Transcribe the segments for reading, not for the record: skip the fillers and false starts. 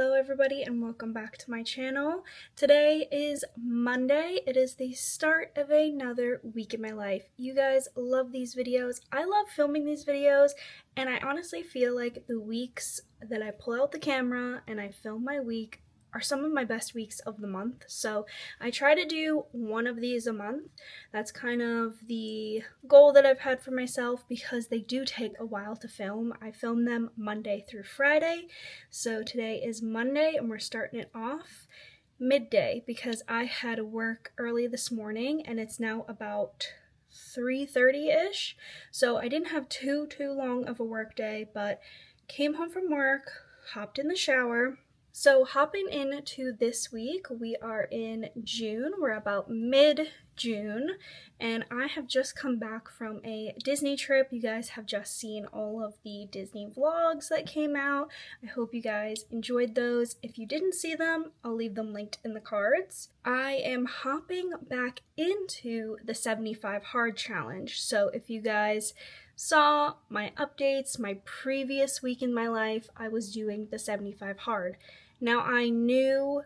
Hello everybody and welcome back to my channel. Today is Monday. It is the start of another week in my life. You guys love these videos. I love filming these videos, and I honestly feel like the weeks that I pull out the camera and I film my week are some of my best weeks of the month. So I try to do one of these a month. That's kind of the goal that I've had for myself because they do take a while to film. I film them Monday through Friday. So today is Monday and we're starting it off midday because I had to work early this morning and it's now about 3:30-ish. So I didn't have too long of a work day, but came home from work, hopped in the shower. So hopping into this week, we are in June. We're about mid-June, and I have just come back from a Disney trip. You guys have just seen all of the Disney vlogs that came out. I hope you guys enjoyed those. If you didn't see them, I'll leave them linked in the cards. I am hopping back into the 75 hard challenge. So if you guys saw my updates, my previous week in my life, I was doing the 75 hard. Now I knew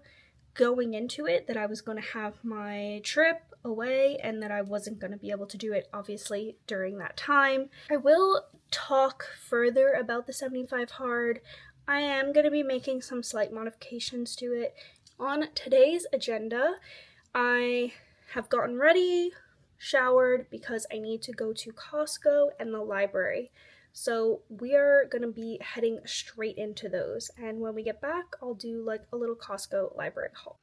going into it that I was going to have my trip away and that I wasn't going to be able to do it obviously during that time. I will talk further about the 75 hard. I am going to be making some slight modifications to it. On today's agenda, I have gotten ready, showered, because I need to go to Costco and the library. So we are going to be heading straight into those, and when we get back, I'll do like a little Costco library haul.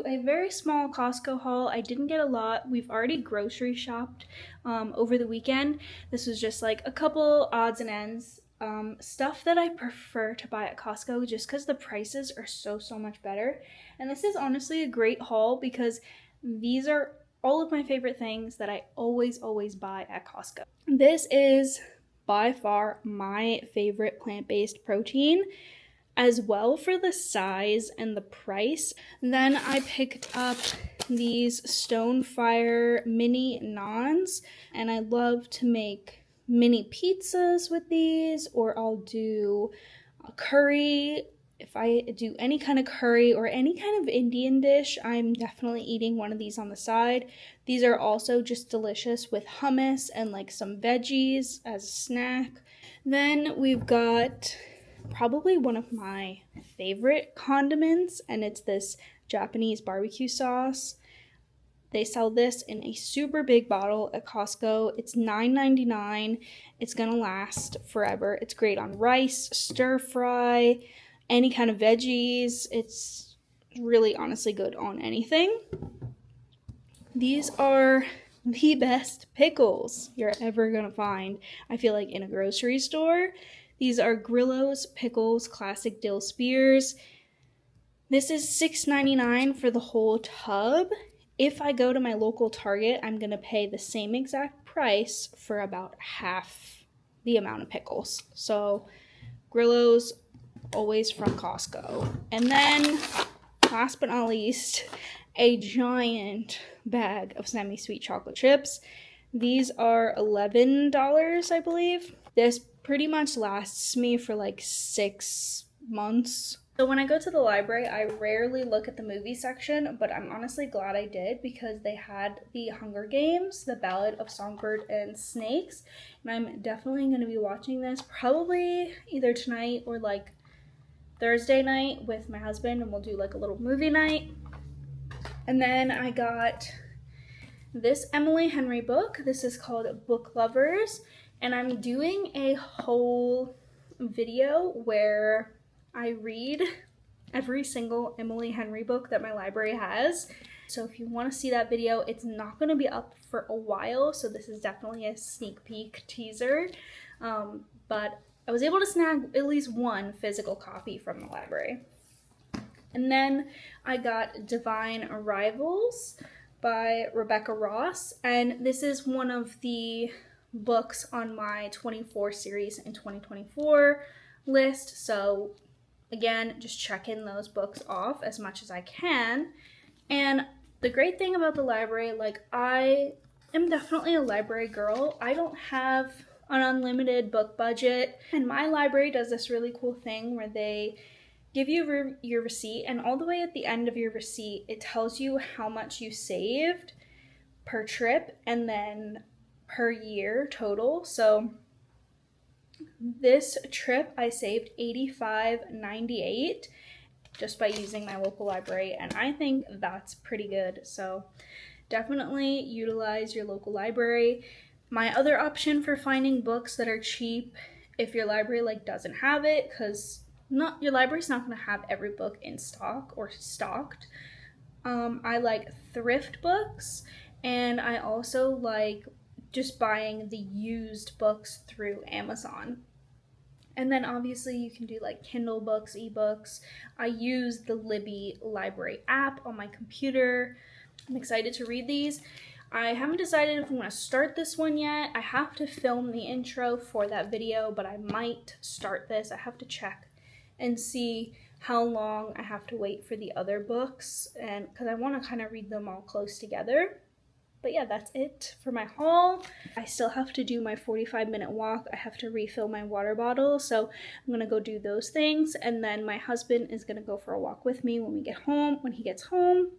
A very small Costco haul. I didn't get a lot. We've already grocery shopped over the weekend. This was just like a couple odds and ends. Stuff that I prefer to buy at Costco just because the prices are so much better. And this is honestly a great haul because these are all of my favorite things that I always buy at Costco. This is by far my favorite plant-based protein, as well for the size and the price. Then I picked up these Stonefire mini naans, and I love to make mini pizzas with these, or I'll do a curry. If I do any kind of curry or any kind of Indian dish, I'm definitely eating one of these on the side. These are also just delicious with hummus and like some veggies as a snack. Then we've got probably one of my favorite condiments, and it's this Japanese barbecue sauce. They sell this in a super big bottle at Costco. It's $9.99. It's gonna last forever. It's great on rice, stir fry, any kind of veggies. It's really honestly good on anything. These are the best pickles you're ever gonna find, I feel like, in a grocery store. These are Grillo's Pickles Classic Dill Spears. This is $6.99 for the whole tub. If I go to my local Target, I'm going to pay the same exact price for about half the amount of pickles. So Grillo's, always from Costco. And then, last but not least, a giant bag of semi-sweet chocolate chips. These are $11, I believe. This pretty much lasts me for like 6 months. So when I go to the library, I rarely look at the movie section, but I'm honestly glad I did because they had the Hunger Games, The Ballad of Songbird and Snakes, and I'm definitely going to be watching this probably either tonight or like Thursday night with my husband, and we'll do like a little movie night. And then I got this Emily Henry book. This is called Book Lovers, and I'm doing a whole video where I read every single Emily Henry book that my library has. So if you want to see that video, it's not going to be up for a while, so this is definitely a sneak peek teaser. But I was able to snag at least one physical copy from the library. And then I got Divine Arrivals by Rebecca Ross, and this is one of the books on my 24 series in 2024 list, so again, just checking those books off as much as I can. And the great thing about the library, like, I am definitely a library girl. I don't have an unlimited book budget, and my library does this really cool thing where they give you your receipt, and all the way at the end of your receipt, it tells you how much you saved per trip and then per year total. So this trip I saved $85.98 just by using my local library, and I think that's pretty good. So definitely utilize your local library. My other option for finding books that are cheap, if your library like doesn't have it, because your library's not going to have every book in stock or stocked. I like thrift books, and I also like just buying the used books through Amazon. And then obviously you can do like Kindle books, ebooks. I use the Libby library app on my computer. I'm excited to read these. I haven't decided if I'm going to start this one yet. I have to film the intro for that video, but I might start this. I have to check and see how long I have to wait for the other books, and because I want to kind of read them all close together. But yeah, that's it for my haul. I still have to do my 45-minute walk. I have to refill my water bottle, so I'm gonna go do those things, and then my husband is gonna go for a walk with me when he gets home,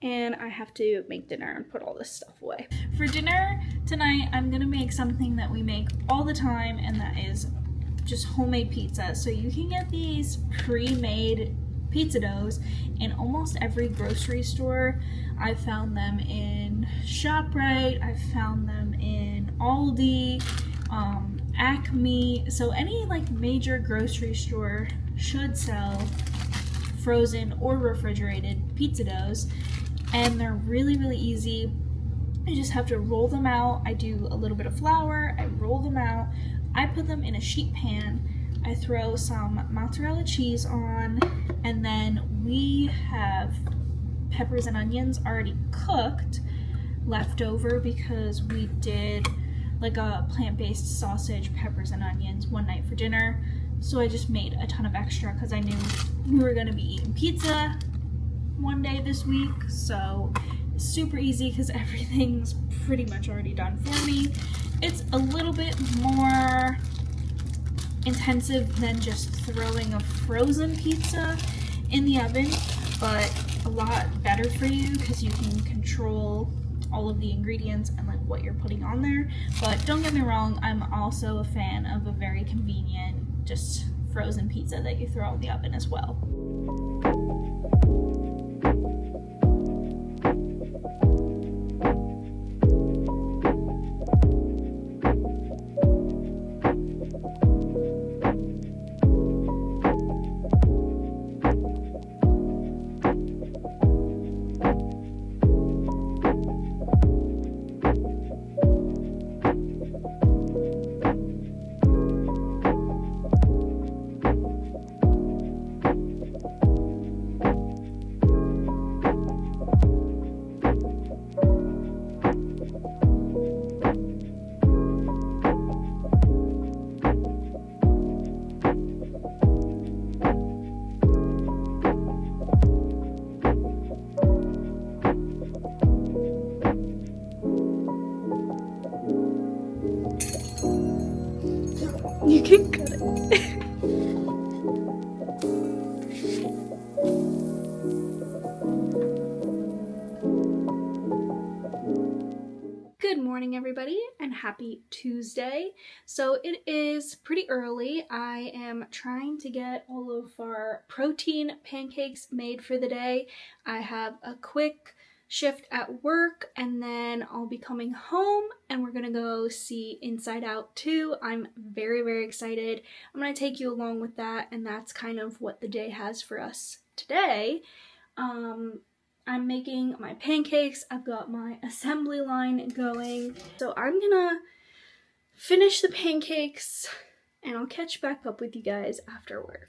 and I have to make dinner and put all this stuff away. For dinner tonight, I'm gonna make something that we make all the time, and that is just homemade pizza. So you can get these pre-made pizza doughs in almost every grocery store. I've found them in ShopRite, I've found them in Aldi, Acme, so any like major grocery store should sell frozen or refrigerated pizza doughs, and they're really, really easy. You just have to roll them out. I do a little bit of flour, I roll them out, I put them in a sheet pan, I throw some mozzarella cheese on, and then we have peppers and onions already cooked left over because we did like a plant-based sausage, peppers and onions one night for dinner. So I just made a ton of extra because I knew we were going to be eating pizza one day this week. So it's super easy because everything's pretty much already done for me. It's a little bit more intensive than just throwing a frozen pizza in the oven, but a lot better for you because you can control all of the ingredients and like what you're putting on there. But don't get me wrong, I'm also a fan of a very convenient just frozen pizza that you throw in the oven as well. You can cut it. Good morning, everybody, and happy Tuesday. So it is pretty early. I am trying to get all of our protein pancakes made for the day. I have a quick shift at work, and then I'll be coming home and we're gonna go see Inside Out 2. I'm very, very excited. I'm gonna take you along with that, and that's kind of what the day has for us today. I'm making my pancakes. I've got my assembly line going. So I'm gonna finish the pancakes and I'll catch back up with you guys after work.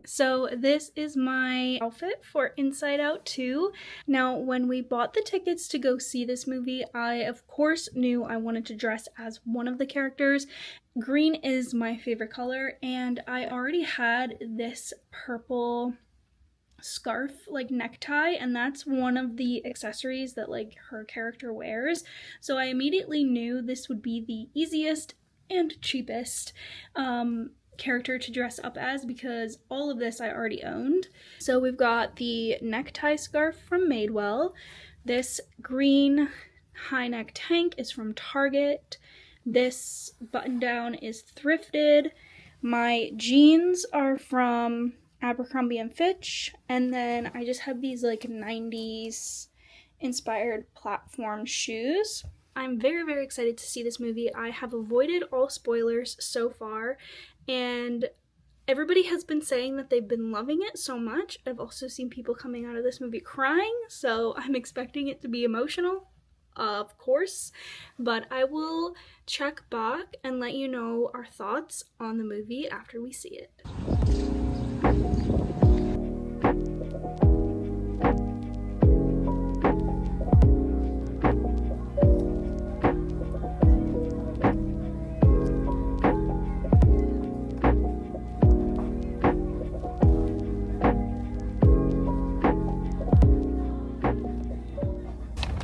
So this is my outfit for Inside Out 2. Now, when we bought the tickets to go see this movie, I of course knew I wanted to dress as one of the characters. Green is my favorite color, and I already had this purple scarf like necktie, and that's one of the accessories that like her character wears. So I immediately knew this would be the easiest and cheapest character to dress up as, because all of this I already owned. So we've got the necktie scarf from Madewell. This green high neck tank is from Target. This button down is thrifted. My jeans are from Abercrombie & Fitch, and then I just have these like 90s inspired platform shoes. I'm very, very excited to see this movie. I have avoided all spoilers so far, and everybody has been saying that they've been loving it so much. I've also seen people coming out of this movie crying, so I'm expecting it to be emotional, of course. But I will check back and let you know our thoughts on the movie after we see it.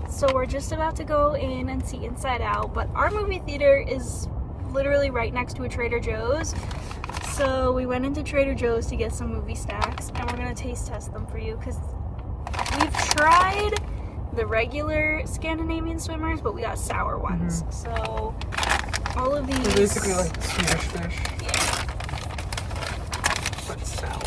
So we're just about to go in and see Inside Out, but our movie theater is literally right next to a Trader Joe's. So we went into Trader Joe's to get some movie snacks, and we're gonna taste test them for you, because we've tried the regular Scandinavian swimmers, but we got sour ones. So all of these... They're basically like Swedish fish. Yeah. But sour.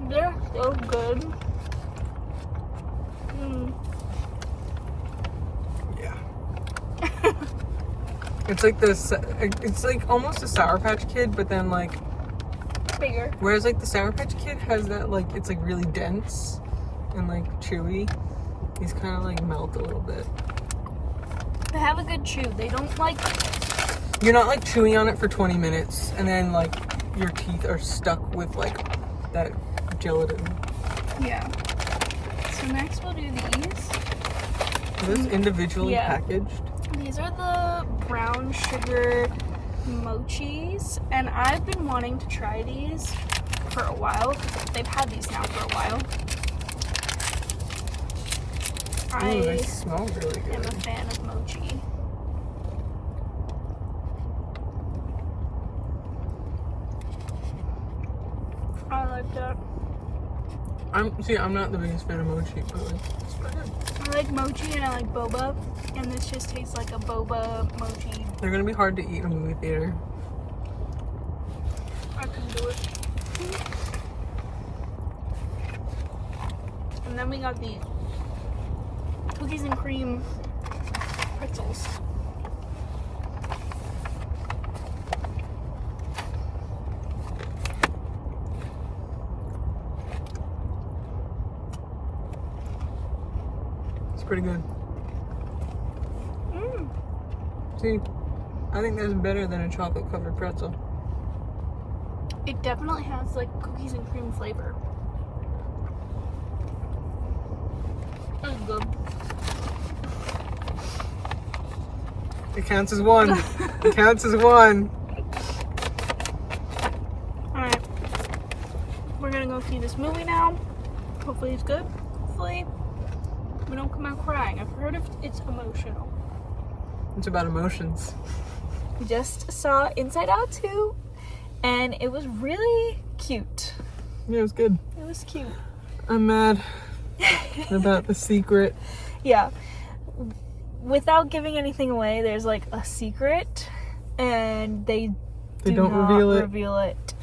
They're so good. Yeah. It's like this. It's like almost a Sour Patch Kid, but then like Bigger. Whereas like the Sour Patch Kid has that like it's like really dense and like chewy. These kind of like melt a little bit. They have a good chew. They don't like... You're not like chewing on it for 20 minutes and then like your teeth are stuck with like that gelatin. Yeah. So next we'll do these. Are those individually packaged? These are the brown sugar mochis, and I've been wanting to try these for a while. They've had these now for a while. Ooh, they smell really good. I'm a fan of mochi. I like that. I'm not the biggest fan of mochi, but like, it's pretty good. I like mochi and I like boba, and this just tastes like a boba mochi. They're gonna be hard to eat in a movie theater. I can do it. And then we got these cookies and cream pretzels. It's pretty good. See, I think that's better than a chocolate covered pretzel. It definitely has like cookies and cream flavor. It's good. It counts as one. It counts as one. see this movie now. Hopefully it's good. Hopefully we don't come out crying. I've heard it's emotional. It's about emotions. We just saw Inside Out 2, and it was really cute. Yeah, it was good. It was cute. I'm mad about The Secret. Yeah. Without giving anything away, there's like a secret, and they don't reveal it.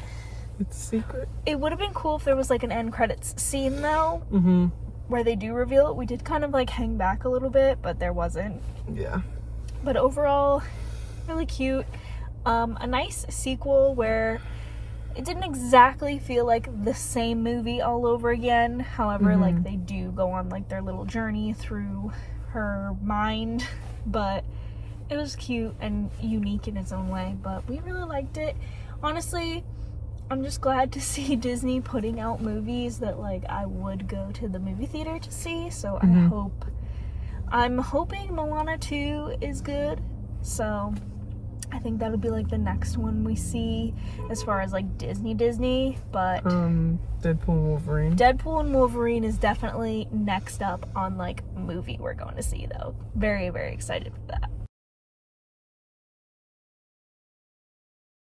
It's a secret. It would have been cool if there was like an end credits scene though, where they do reveal it. We did kind of like hang back a little bit, but there wasn't. Yeah. But overall, really cute. A nice sequel where it didn't exactly feel like the same movie all over again. However, like they do go on like their little journey through her mind, but it was cute and unique in its own way. But we really liked it. Honestly, I'm just glad to see Disney putting out movies that like I would go to the movie theater to see. So I'm hoping Moana 2 is good. So I think that'll be like the next one we see as far as like Disney, but Deadpool and Wolverine is definitely next up on like movie we're going to see though. Very, very excited for that.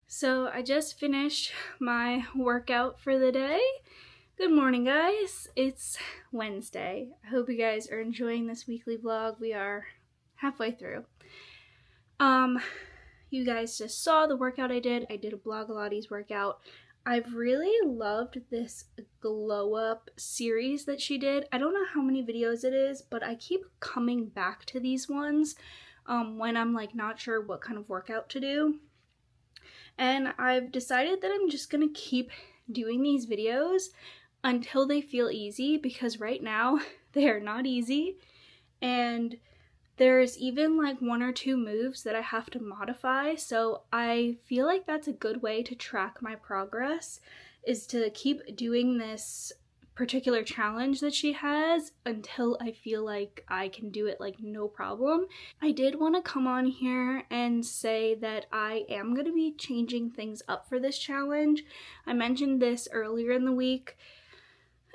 So I just finished my workout for the day. Good morning, guys. It's Wednesday. I hope you guys are enjoying this weekly vlog. We are halfway through. You guys just saw the workout I did. I did a Blogilates workout. I've really loved this glow up series that she did. I don't know how many videos it is, but I keep coming back to these ones when I'm like not sure what kind of workout to do. And I've decided that I'm just gonna keep doing these videos until they feel easy, because right now they are not easy. And there's even like one or two moves that I have to modify, so I feel like that's a good way to track my progress, is to keep doing this particular challenge that she has until I feel like I can do it like no problem. I did want to come on here and say that I am going to be changing things up for this challenge. I mentioned this earlier in the week,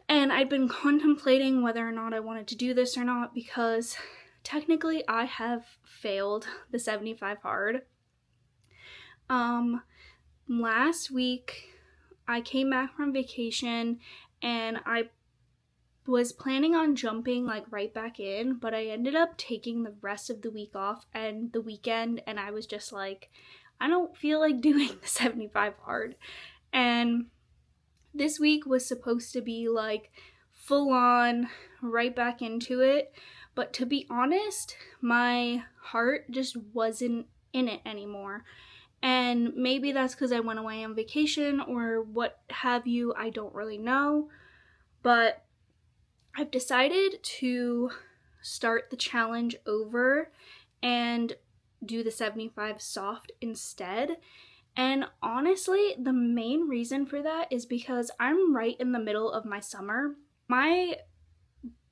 and I'd been contemplating whether or not I wanted to do this or not, because technically I have failed the 75 hard. Last week I came back from vacation and I was planning on jumping like right back in, but I ended up taking the rest of the week off and the weekend, and I was just like, I don't feel like doing the 75 hard. And this week was supposed to be like full on right back into it. But to be honest, my heart just wasn't in it anymore. And maybe that's because I went away on vacation or what have you, I don't really know. But I've decided to start the challenge over and do the 75 soft instead. And honestly, the main reason for that is because I'm right in the middle of my summer. My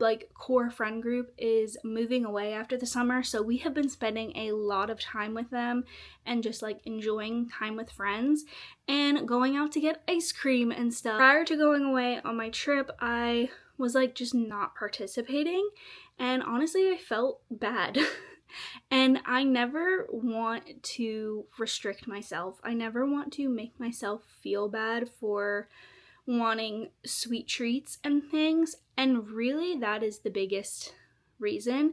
like core friend group is moving away after the summer, so we have been spending a lot of time with them and just like enjoying time with friends and going out to get ice cream and stuff. Prior to going away on my trip, I was like just not participating, and honestly I felt bad. And I never want to restrict myself. I never want to make myself feel bad for wanting sweet treats and things, and really that is the biggest reason.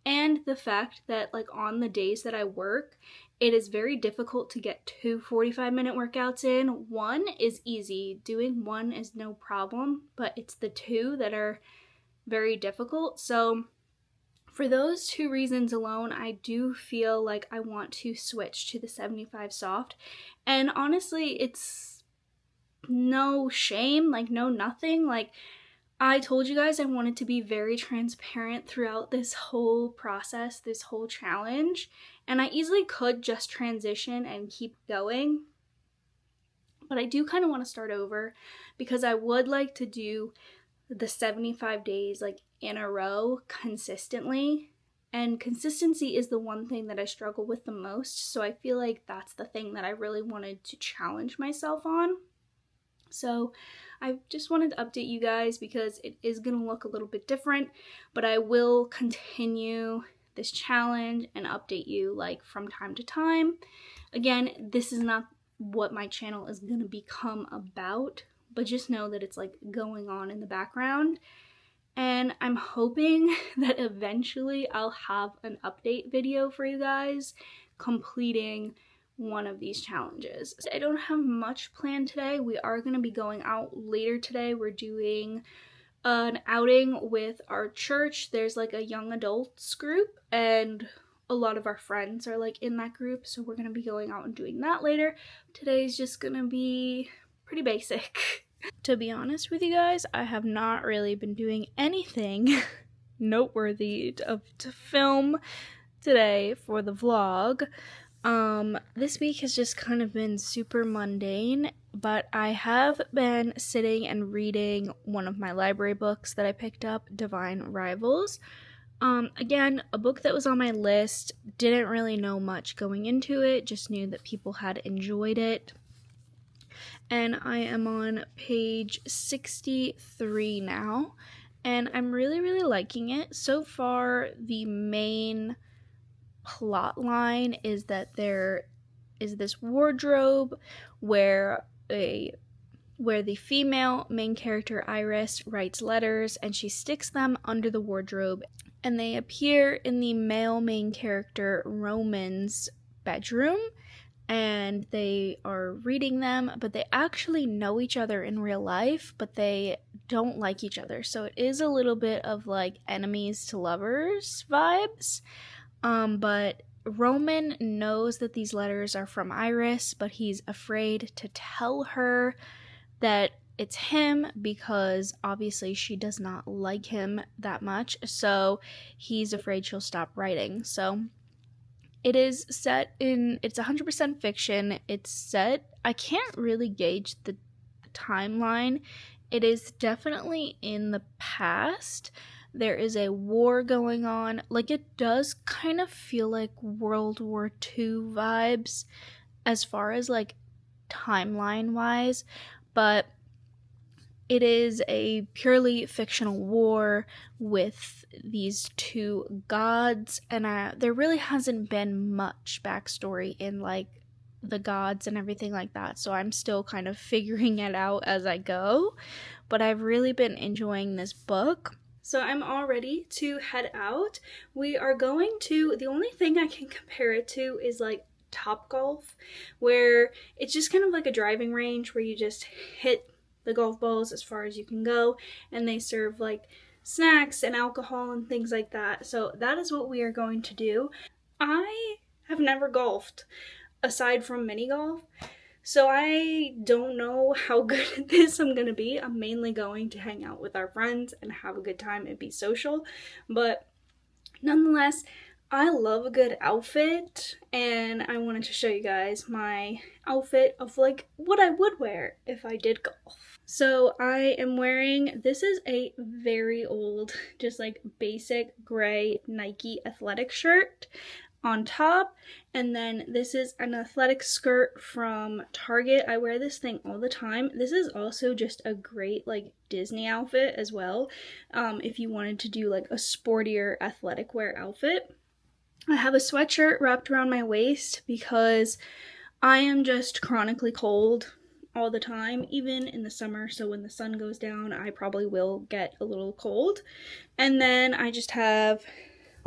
And the fact that like on the days that I work, it is very difficult to get 2 45-minute workouts in. One is easy, doing one is no problem, but it's the two that are very difficult. So for those two reasons alone, I do feel like I want to switch to the 75 soft. And honestly, it's no shame, like no nothing. Like I told you guys I wanted to be very transparent throughout this whole process, this whole challenge, and I easily could just transition and keep going. But I do kind of want to start over because I would like to do the 75 days like in a row consistently. And consistency is the one thing that I struggle with the most, so I feel like that's the thing that I really wanted to challenge myself on. So I just wanted to update you guys because it is going to look a little bit different, but I will continue this challenge and update you like from time to time. Again, this is not what my channel is going to become about, but just know that it's like going on in the background. And I'm hoping that eventually I'll have an update video for you guys completing one of these challenges. I don't have much planned today. We are going to be going out later today. We're doing an outing with our church. There's like a young adults group, and a lot of our friends are like in that group, so we're going to be going out and doing that later. Today's just going to be pretty basic. To be honest with you guys, I have not really been doing anything noteworthy to film today for the vlog. This week has just kind of been super mundane, but I have been sitting and reading one of my library books that I picked up, Divine Rivals. Again, a book that was on my list, didn't really know much going into it, just knew that people had enjoyed it. And I am on page 63 now, and I'm really liking it. So far, the main plot line is that there is this wardrobe where the female main character Iris writes letters, and she sticks them under the wardrobe, and they appear in the male main character Roman's bedroom, and they are reading them, but they actually know each other in real life, but they don't like each other. So it is a little bit of like enemies to lovers vibes. But Roman knows that these letters are from Iris, but he's afraid to tell her that it's him because obviously she does not like him that much. So he's afraid she'll stop writing. So it is set in, it's 100% fiction. It's set, I can't really gauge the timeline. It is definitely in the past. There is a war going on. Like, it does kind of feel like World War II vibes as far as like timeline wise, but it is a purely fictional war with these two gods, and there really hasn't been much backstory in like the gods and everything like that, so I'm still kind of figuring it out as I go, but I've really been enjoying this book. So I'm all ready to head out. We are going to, the only thing I can compare it to is like Topgolf, where it's just kind of like a driving range where you just hit the golf balls as far as you can go, and they serve like snacks and alcohol and things like that. So that is what we are going to do. I have never golfed aside from mini golf, so I don't know how good at this I'm gonna be. I'm mainly going to hang out with our friends and have a good time and be social, but nonetheless, I love a good outfit, and I wanted to show you guys my outfit of like what I would wear if I did golf. So I am wearing, this is a very old, just like basic gray Nike athletic shirt on top, and then this is an athletic skirt from Target. I wear this thing all the time. This is also just a great like Disney outfit as well, if you wanted to do like a sportier athletic wear outfit. I have a sweatshirt wrapped around my waist because I am just chronically cold all the time, even in the summer, so when the sun goes down I probably will get a little cold. And then I just have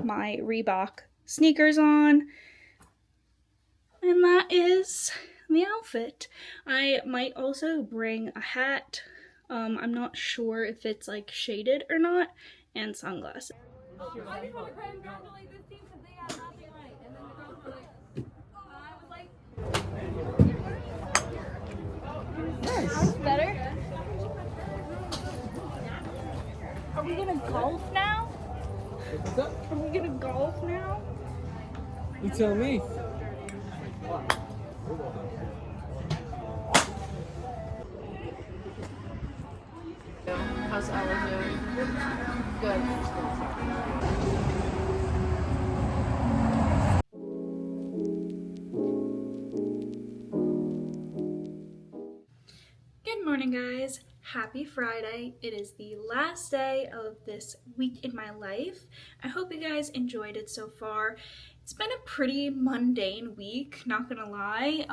my Reebok sneakers on, and that is the outfit. I might also bring a hat. I'm not sure if it's like shaded or not, and sunglasses. I just want to congratulate this team because they had nothing right, and then the girls were like, I was like, Nice. Better? Are we gonna golf now? What's up? Are we gonna golf now? You tell me. how's Ella doing? Good. Good morning, guys. Happy Friday. It is the last day of this week in my life. I hope you guys enjoyed it so far. It's been a pretty mundane week, not gonna lie,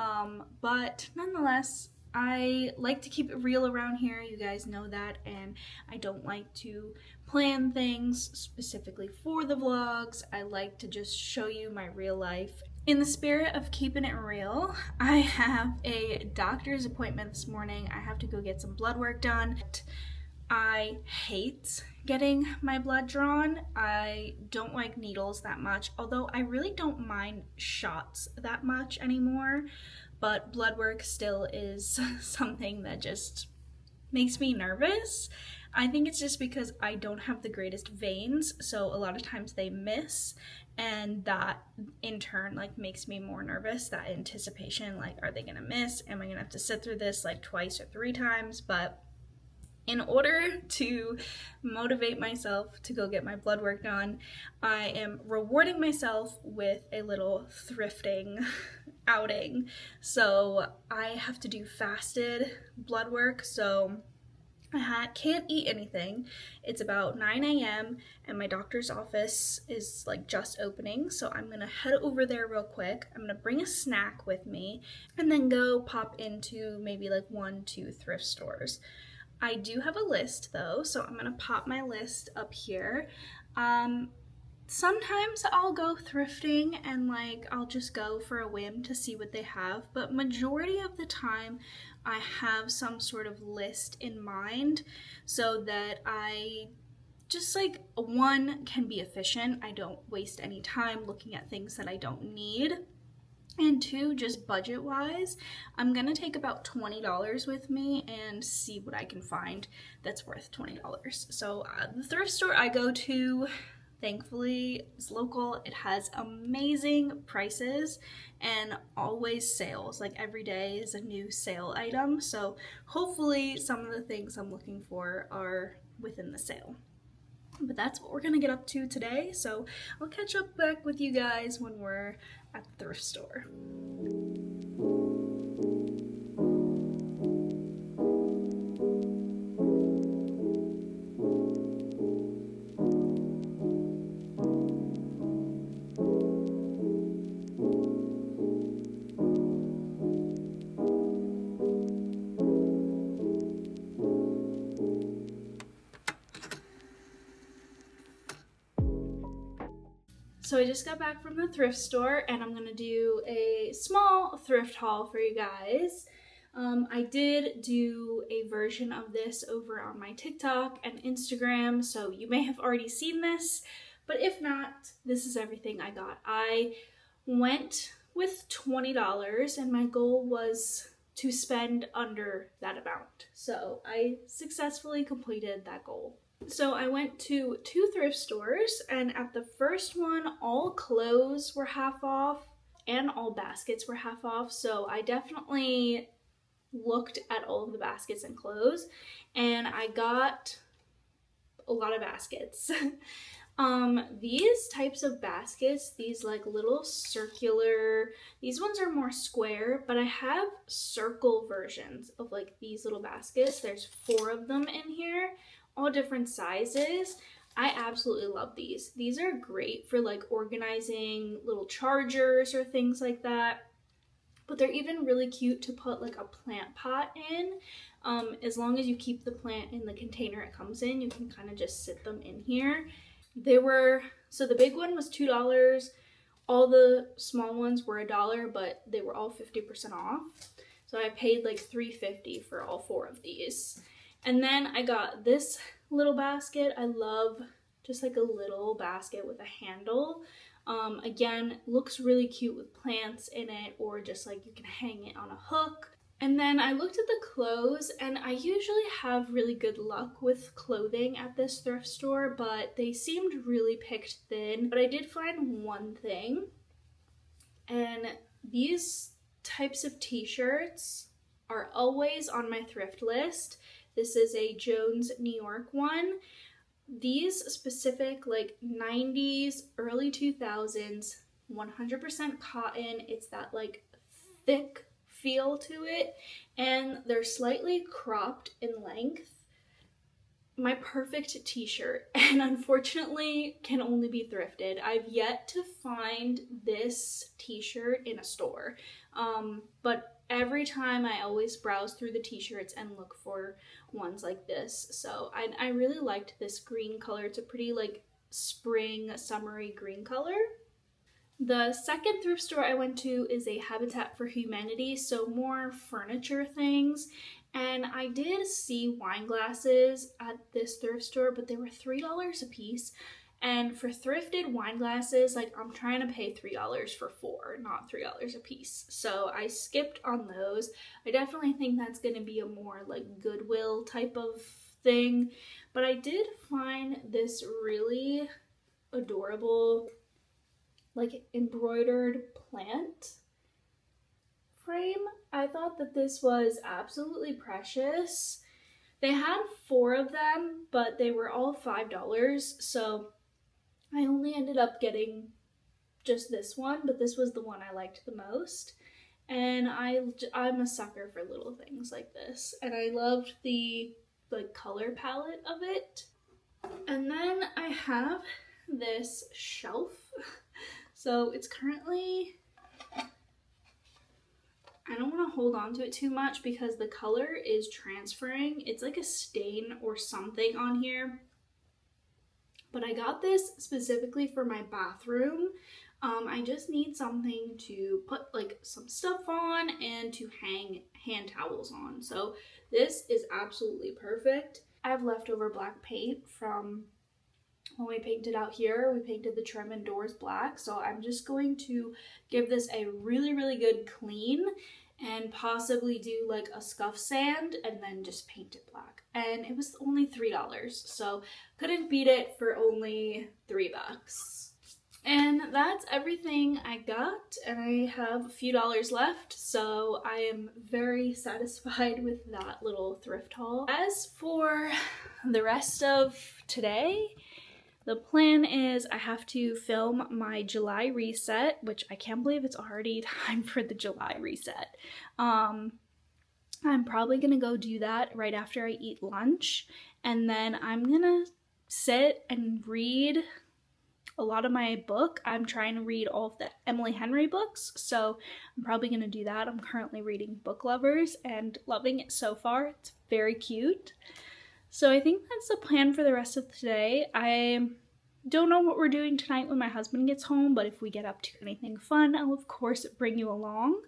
but nonetheless, I like to keep it real around here. You guys know that, and I don't like to plan things specifically for the vlogs. I like to just show you my real life. In the spirit of keeping it real, I have a doctor's appointment this morning. I have to go get some blood work done. I hate getting my blood drawn. I don't like needles that much, although I really don't mind shots that much anymore, but blood work still is something that just makes me nervous. I think it's just because I don't have the greatest veins, so a lot of times they miss, and that in turn like makes me more nervous. That anticipation, like, are they gonna miss? Am I gonna have to sit through this like twice or 3 times? But in order to motivate myself to go get my blood work done, I am rewarding myself with a little thrifting outing. So I have to do fasted blood work, so I can't eat anything. It's about 9 a.m. and my doctor's office is like just opening, so I'm gonna head over there real quick. I'm gonna bring a snack with me and then go pop into maybe like 1-2 thrift stores. I do have a list though, so I'm gonna pop my list up here. Sometimes I'll go thrifting and like I'll just go for a whim to see what they have, but majority of the time I have some sort of list in mind so that I just like, one, can be efficient. I don't waste any time looking at things that I don't need. And 2, just budget wise, I'm gonna take about $20 with me and see what I can find that's worth $20. So the thrift store I go to, thankfully, is local. It has amazing prices and always sales. Like every day is a new sale item. So hopefully some of the things I'm looking for are within the sale. But that's what we're gonna get up to today. So I'll catch up back with you guys when we're at the thrift store. So I just got back from the thrift store and I'm gonna do a small thrift haul for you guys. I did do a version of this over on my TikTok and Instagram, so you may have already seen this, but if not, this is everything I got. I went with $20 and my goal was to spend under that amount. So I successfully completed that goal. So I went to 2 thrift stores, and at the first one, all clothes were half off and all baskets were half off. So I definitely looked at all of the baskets and clothes, and I got a lot of baskets. These types of baskets, these like little circular, these ones are more square, but I have circle versions of like these little baskets. There's 4 of them in here, all different sizes. I absolutely love these. These are great for like organizing little chargers or things like that. But they're even really cute to put like a plant pot in. As long as you keep the plant in the container it comes in, you can kind of just sit them in here. So the big one was $2. All the small ones were $1, but they were all 50% off. So I paid like $3.50 for all 4 of these. And then I got this little basket. I love just like a little basket with a handle. Again, looks really cute with plants in it, or just like you can hang it on a hook. And then I looked at the clothes, and I usually have really good luck with clothing at this thrift store, but they seemed really picked thin. But I did find one thing, and these types of t-shirts are always on my thrift list. This is a Jones New York one. These specific like 90s, early 2000s, 100% cotton. It's that like thick feel to it, and they're slightly cropped in length. My perfect t-shirt, and unfortunately can only be thrifted. I've yet to find this t-shirt in a store, but every time I always browse through the t-shirts and look for ones like this. So I really liked this green color. It's a pretty like spring summery green color. The second thrift store I went to is a Habitat for Humanity, so more furniture things. And I did see wine glasses at this thrift store, but they were $3 a piece. And for thrifted wine glasses, like I'm trying to pay $3 for four, not $3 a piece. So I skipped on those. I definitely think that's going to be a more like Goodwill type of thing. But I did find this really adorable like embroidered plant frame. I thought that this was absolutely precious. They had 4 of them, but they were all $5, so I only ended up getting just this one, but this was the one I liked the most. And I'm a sucker for little things like this, and I loved the like color palette of it. And then I have this shelf. So it's currently, I don't want to hold on to it too much because the color is transferring. It's like a stain or something on here. But I got this specifically for my bathroom. I just need something to put like some stuff on and to hang hand towels on. So this is absolutely perfect. I have leftover black paint from when we painted out here. We painted the trim and doors black, so I'm just going to give this a really good clean and possibly do like a scuff sand and then just paint it black. And it was only $3, so couldn't beat it for only $3. And that's everything I got, and I have a few dollars left, so I am very satisfied with that little thrift haul. As for the rest of today, the plan is I have to film my July reset, which I can't believe it's already time for the July reset. I'm probably gonna go do that right after I eat lunch, and then I'm gonna sit and read a lot of my book. I'm trying to read all of the Emily Henry books, so I'm probably gonna do that. I'm currently reading Book Lovers and loving it so far. It's very cute. So I think that's the plan for the rest of today. I don't know what we're doing tonight when my husband gets home, but if we get up to anything fun, I'll of course bring you along.